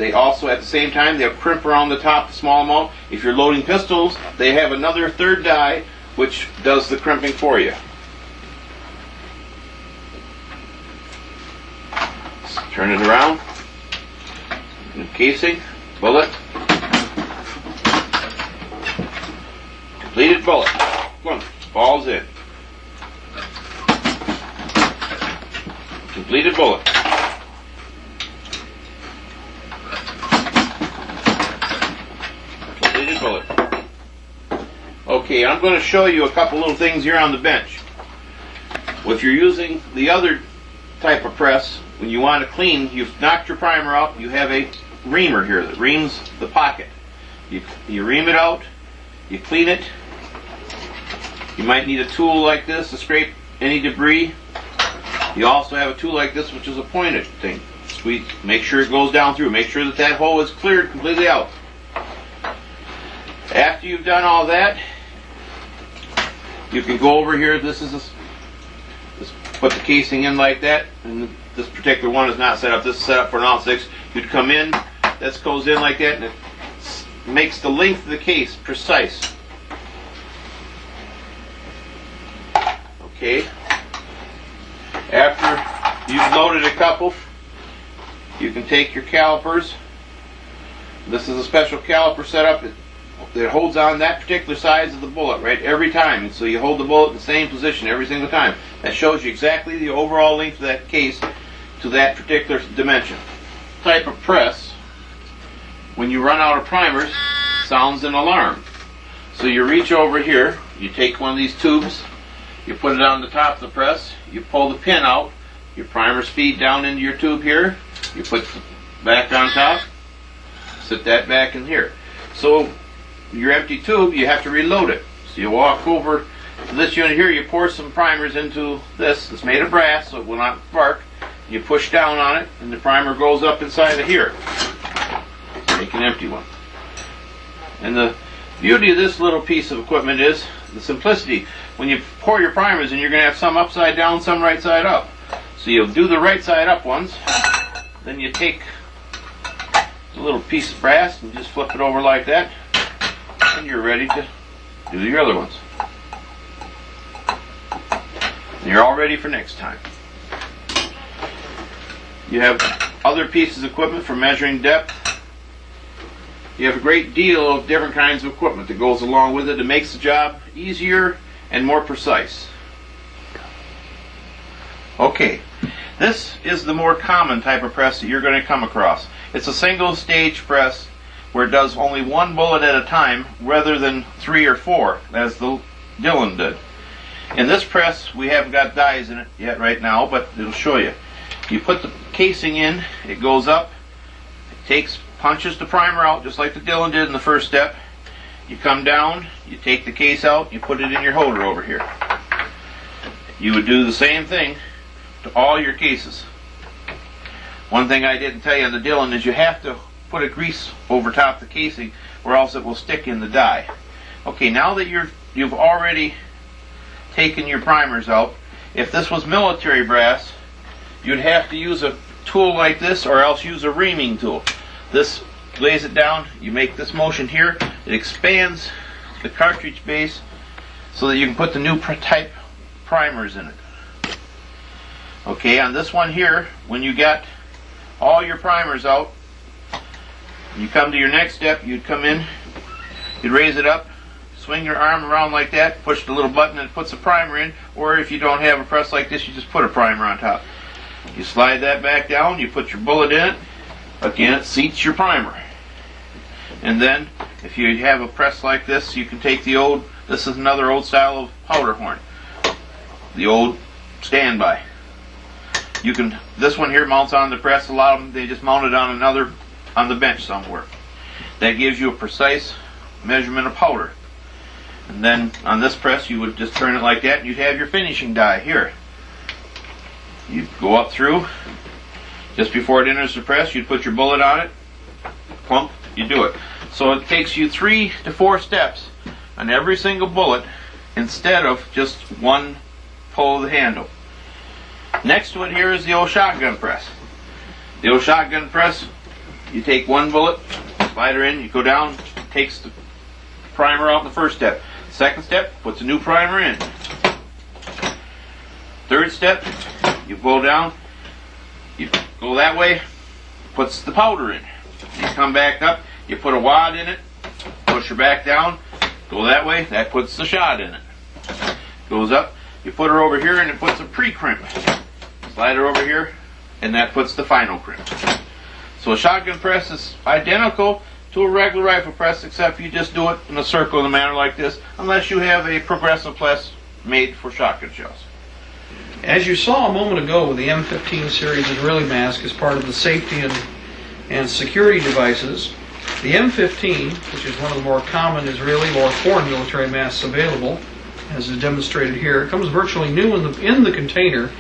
They also, at the same time, they have crimp around the top, a small amount. If you're loading pistols, they have another third die which does the crimping for you. Turn it around. New casing, bullet, completed bullet. Boom, falls in. Completed bullet. Completed bullet. Okay, I'm going to show you a couple little things here on the bench. If you're using the other type of press, when you want to clean, you've knocked your primer out, you have a reamer here that reams the pocket. You ream it out, you clean it. You might need a tool like this to scrape any debris. You also have a tool like this, which is a pointed thing. Squeeze, make sure it goes down through. Make sure that that hole is cleared completely out. After you've done all that, you can go over here. Just put the casing in like that, and this particular one is not set up. This is set up for an alt 6. You'd come in, this goes in like that, and it makes the length of the case precise. Okay. After you've loaded a couple, you can take your calipers. This is a special caliper setup that holds on that particular size of the bullet, right, every time. And so you hold the bullet in the same position every single time. That shows you exactly the overall length of that case to that particular dimension. Type of press, when you run out of primers, sounds an alarm. So you reach over here, you take one of these tubes, you put it on the top of the press, you pull the pin out, your primers feed down into your tube here, you put the back on top, sit that back in here. So your empty tube, you have to reload it. So you walk over to this unit here, you pour some primers into this. It's made of brass, so it will not spark. You push down on it, and the primer goes up inside of here. Make an empty one. And the beauty of this little piece of equipment is the simplicity. When you pour your primers in, you're going to have some upside down, some right side up. So you'll do the right side up ones, then you take a little piece of brass and just flip it over like that, and you're ready to do your other ones. And you're all ready for next time. You have other pieces of equipment for measuring depth. You have a great deal of different kinds of equipment that goes along with it. It makes the job easier and more precise. Okay, this is the more common type of press that you're going to come across. It's a single stage press where it does only one bullet at a time rather than 3 or 4 as the Dillon did. In this press, we haven't got dies in it yet right now, but it'll show you. You put the casing in, it goes up, it punches the primer out just like the Dillon did in the first step. You come down, you take the case out, you put it in your holder over here. You would do the same thing to all your cases. One thing I didn't tell you on the Dillon is you have to put a grease over top the casing or else it will stick in the die. Okay, now that you've already taken your primers out, if this was military brass, you'd have to use a tool like this or else use a reaming tool. This lays it down, you make this motion here, it expands the cartridge base so that you can put the new type primers in it. Okay, on this one here, when you got all your primers out, you come to your next step, you'd come in, you'd raise it up, swing your arm around like that, push the little button and it puts a primer in, or if you don't have a press like this, you just put a primer on top. You slide that back down, you put your bullet in it, again it seats your primer. And then, if you have a press like this, you can take this is another old style of powder horn, the old standby. This one here mounts on the press. A lot of them, they just mount it on the bench somewhere. That gives you a precise measurement of powder. And then on this press, you would just turn it like that, and you'd have your finishing die here. You'd go up through, just before it enters the press, you'd put your bullet on it, plump, you do it. So it takes you 3 to 4 steps on every single bullet instead of just one pull of the handle. Next to it here is the old shotgun press. The old shotgun press, You take one bullet, slide her in, you go down, takes the primer out in the first step. Second step, puts a new primer in. Third step, you blow down, you go that way, puts the powder in. You come back up, you put a wad in it, push her back down, go that way, that puts the shot in it. Goes up, you put her over here and it puts a pre-crimp. Slide her over here and that puts the final crimp. So a shotgun press is identical to a regular rifle press, except you just do it in a circle in a manner like this, unless you have a progressive press made for shotgun shells. As you saw a moment ago, the M15 series Israeli mask is part of the safety and security devices. The M15, which is one of the more common Israeli or foreign military masks available, as is demonstrated here, comes virtually new in the container.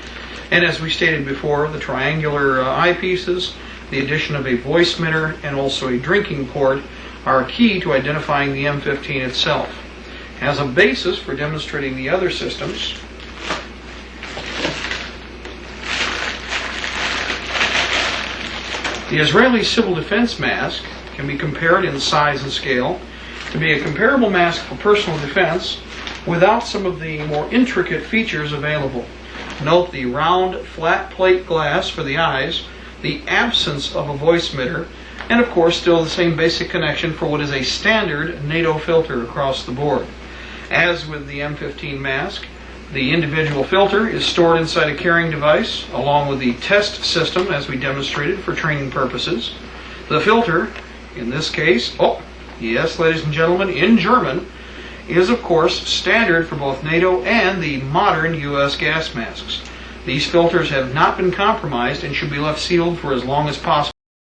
And as we stated before, the triangular eyepieces, the addition of a voice emitter, and also a drinking port are key to identifying the M15 itself. As a basis for demonstrating the other systems, the Israeli civil defense mask can be compared in size and scale to be a comparable mask for personal defense without some of the more intricate features available. Note the round, flat plate glass for the eyes, the absence of a voice emitter, and of course still the same basic connection for what is a standard NATO filter across the board. As with the M15 mask, the individual filter is stored inside a carrying device along with the test system as we demonstrated for training purposes. The filter, in this case, yes ladies and gentlemen, in German, is of course standard for both NATO and the modern US gas masks. These filters have not been compromised and should be left sealed for as long as possible.